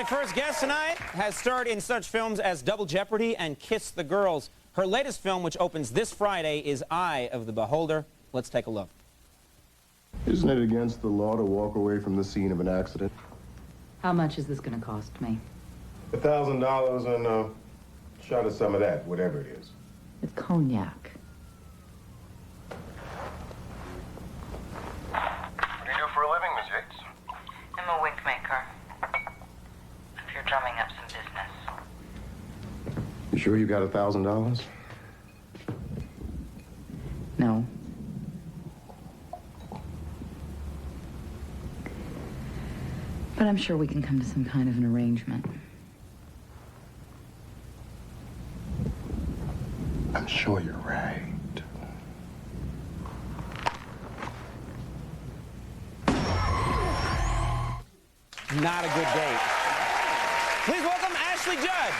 first guest tonight has starred in such films as Double Jeopardy and Kiss the Girls. Her latest film, which opens this Friday, is Eye of the Beholder. Let's take a look. Isn't it against the law to walk away from the scene of an accident? How much is this going to cost me? $1,000 and a shot of some of that, whatever it is. It's cognac. What do you do for a living, Miss Yates? I'm a wig maker. If you're drumming up some business. You sure you got $1,000? No. But I'm sure we can come to some kind of an arrangement. I'm sure you're right. Not a good date. Please welcome Ashley Judd.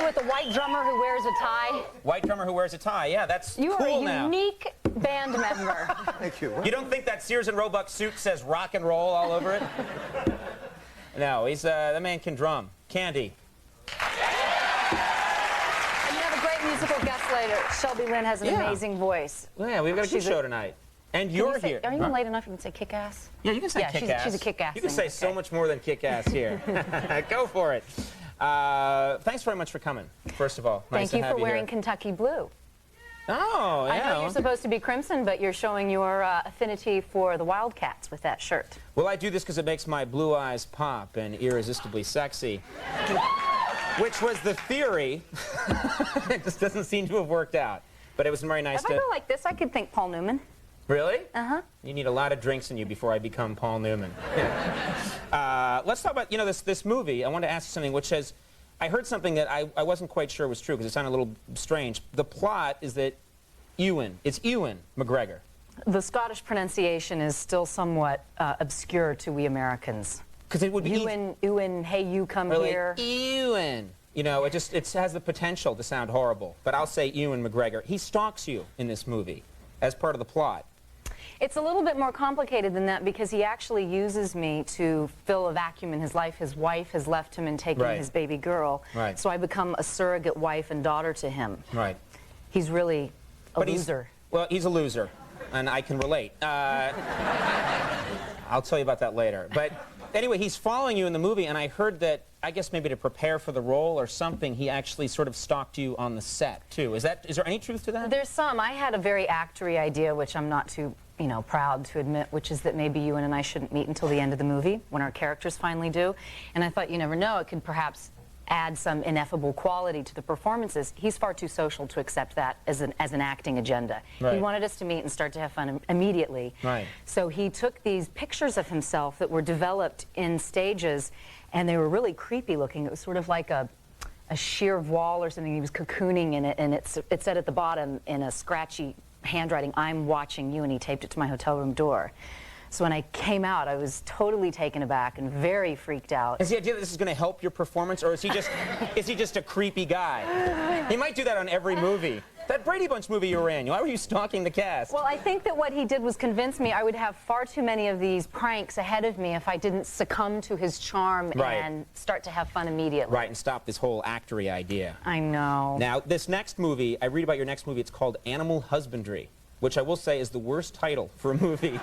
With the white drummer who wears a tie. White drummer who wears a tie. Yeah, that's You cool are a now. unique band member. Thank you. You don't think that Sears and Roebuck suit says rock and roll all over it? No, he's the man can drum. Candy. And you have a great musical guest later. Shelby Lynn has an amazing voice. Well, yeah, we've got a good show tonight. And you're here. Are you even late enough you can say kick-ass? Yeah, you can say kick-ass. She's a kick-ass. You can say so much more than kick-ass here. Go for it. Thanks very much for coming, first of all. Nice Thank you to for have wearing here. Kentucky blue. Oh, yeah. I know you're supposed to be crimson, but you're showing your affinity for the Wildcats with that shirt. Well, I do this because it makes my blue eyes pop and irresistibly sexy. Which was the theory. It just doesn't seem to have worked out. But it was very nice If I go like this, I could think Paul Newman. Really? Uh-huh. You need a lot of drinks in you before I become Paul Newman. Let's talk about, this movie. I want to ask you something, which says, I heard something that I wasn't quite sure was true because it sounded a little strange. The plot is that it's Ewan McGregor. The Scottish pronunciation is still somewhat obscure to we Americans. Because it would be Ewan, hey, you come here. Ewan. You know, it has the potential to sound horrible. But I'll say Ewan McGregor. He stalks you in this movie as part of the plot. It's a little bit more complicated than that because he actually uses me to fill a vacuum in his life. His wife has left him and taken his baby girl. Right. So I become a surrogate wife and daughter to him. Right. He's really a loser. Well, he's a loser, and I can relate. I'll tell you about that later. But anyway, he's following you in the movie, and I heard that, I guess maybe to prepare for the role or something, he actually sort of stalked you on the set, too. Is there any truth to that? There's some. I had a very actory idea, which I'm not too, proud to admit, which is that maybe Ewan and I shouldn't meet until the end of the movie, when our characters finally do. And I thought, you never know, it could perhaps add some ineffable quality to the performances. He's far too social to accept that as an acting agenda. Right. He wanted us to meet and start to have fun immediately. Right. So he took these pictures of himself that were developed in stages, and they were really creepy looking. It was sort of like a sheer wall or something. He was cocooning in it, and it said at the bottom in a scratchy handwriting, "I'm watching you," and he taped it to my hotel room door. So when I came out, I was totally taken aback and very freaked out. Is the idea that this is going to help your performance, or is he just a creepy guy? He might do that on every movie. That Brady Bunch movie you were in, why were you stalking the cast? Well, I think that what he did was convince me I would have far too many of these pranks ahead of me if I didn't succumb to his charm and start to have fun immediately. Right, and stop this whole actory idea. I know. Now, this next movie, I read about your next movie, it's called Animal Husbandry, which I will say is the worst title for a movie.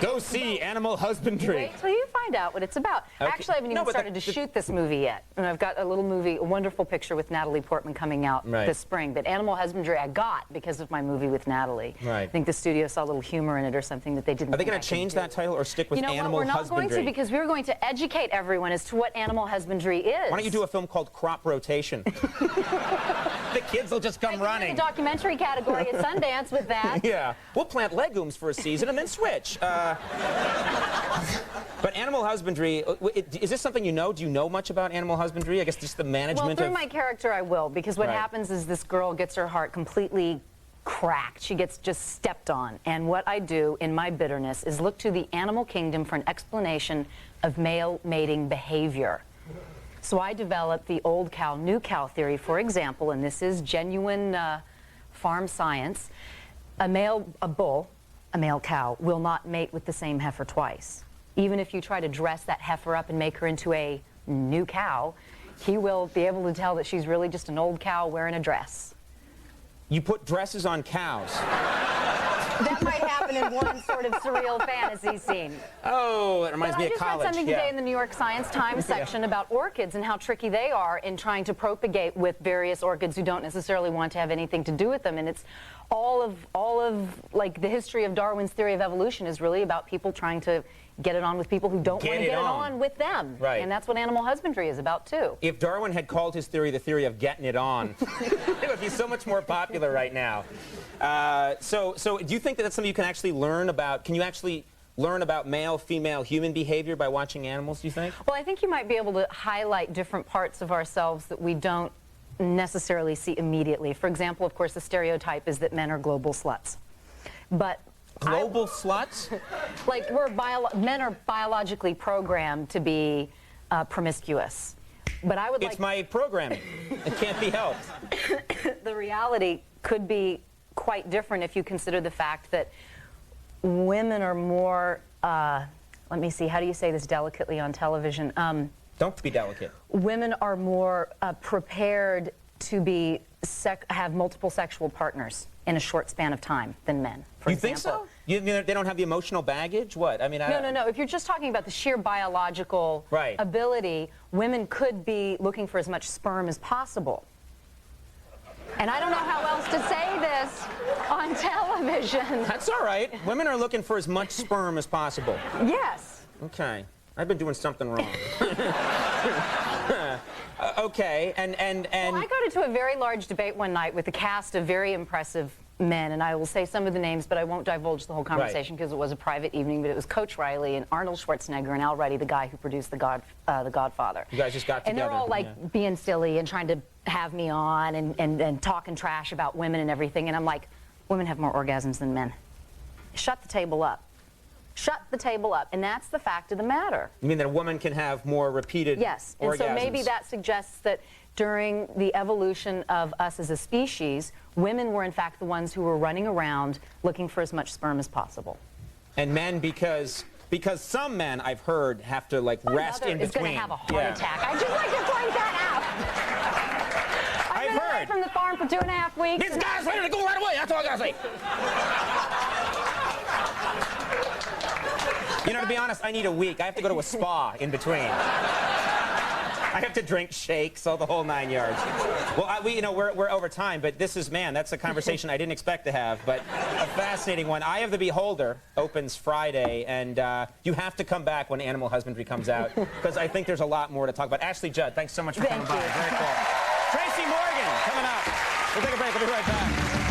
Go see Animal Husbandry. Wait till you find out what it's about. Okay. Actually, I haven't even started to shoot this movie yet. And I've got a little movie, a wonderful picture with Natalie Portman coming out this spring. But Animal Husbandry I got because of my movie with Natalie. Right. I think the studio saw a little humor in it or something that they didn't. Are they going to change that title or stick with Animal Husbandry? We're not going to, because we're going to educate everyone as to what animal husbandry is. Why don't you do a film called Crop Rotation? The kids will just come running. In the documentary category at Sundance with that. Yeah. We'll plant legumes for a season and then switch. But animal husbandry, is this something you know? Do you know much about animal husbandry? I guess just the management Well, through my character I will, because what happens is this girl gets her heart completely cracked. She gets just stepped on. And what I do in my bitterness is look to the animal kingdom for an explanation of male mating behavior. So I developed the old cow, new cow theory, for example, and this is genuine farm science. A male cow, will not mate with the same heifer twice. Even if you try to dress that heifer up and make her into a new cow, he will be able to tell that she's really just an old cow wearing a dress. You put dresses on cows. That might happen in one sort of surreal fantasy scene. Oh, it reminds me of I just read college. something today in the New York Science Times section about orchids and how tricky they are in trying to propagate with various orchids who don't necessarily want to have anything to do with them. And it's all of like the history of Darwin's theory of evolution is really about people trying to get it on with people who don't want to get it on with them. Right. And that's what animal husbandry is about too. If Darwin had called his theory the theory of getting it on, it would be so much more popular right now. So do you think that that's something you can actually learn about? Can you actually learn about male, female, human behavior by watching animals, do you think? Well, I think you might be able to highlight different parts of ourselves that we don't necessarily see immediately. For example, of course, the stereotype is that men are global sluts. But global sluts? Like men are biologically programmed to be promiscuous. But I would It's my programming. It can't be helped. The reality could be quite different if you consider the fact that women are more, let me see, how do you say this delicately on television? Don't be delicate. Women are more prepared to have multiple sexual partners in a short span of time than men, for You example. think so? You mean they don't have the emotional baggage? What? I mean, No. If you're just talking about the sheer biological ability, women could be looking for as much sperm as possible. And I don't know how else to say this on television. That's all right. Women are looking for as much sperm as possible. Yes. Okay. I've been doing something wrong. Okay, and Well, I got into a very large debate one night with a cast of very impressive men, and I will say some of the names, but I won't divulge the whole conversation because it was a private evening. But it was Coach Riley and Arnold Schwarzenegger and Al Ruddy, the guy who produced The Godfather. You guys just got together. And they're all like being silly and trying to have me on and talking trash about women and everything. And I'm like, women have more orgasms than men. Shut the table up. Shut the table up. And that's the fact of the matter. You mean that a woman can have more repeated Yes. orgasms? And so maybe that suggests that during the evolution of us as a species, women were in fact the ones who were running around looking for as much sperm as possible. And men, because some men I've heard have to like rest in between. Is going to have a heart attack. I just like to point that out. I've been away from the farm for 2.5 weeks. These guys ready to go right away. That's all I gotta say. You know, to be honest, I need a week. I have to go to a spa in between. I have to drink shakes, all the whole 9 yards. Well, we're over time, but this is, man, that's a conversation I didn't expect to have, but a fascinating one. Eye of the Beholder opens Friday, and you have to come back when Animal Husbandry comes out, because I think there's a lot more to talk about. Ashley Judd, thanks so much for coming by. Very cool. Tracy Morgan coming up. We'll take a break. We'll be right back.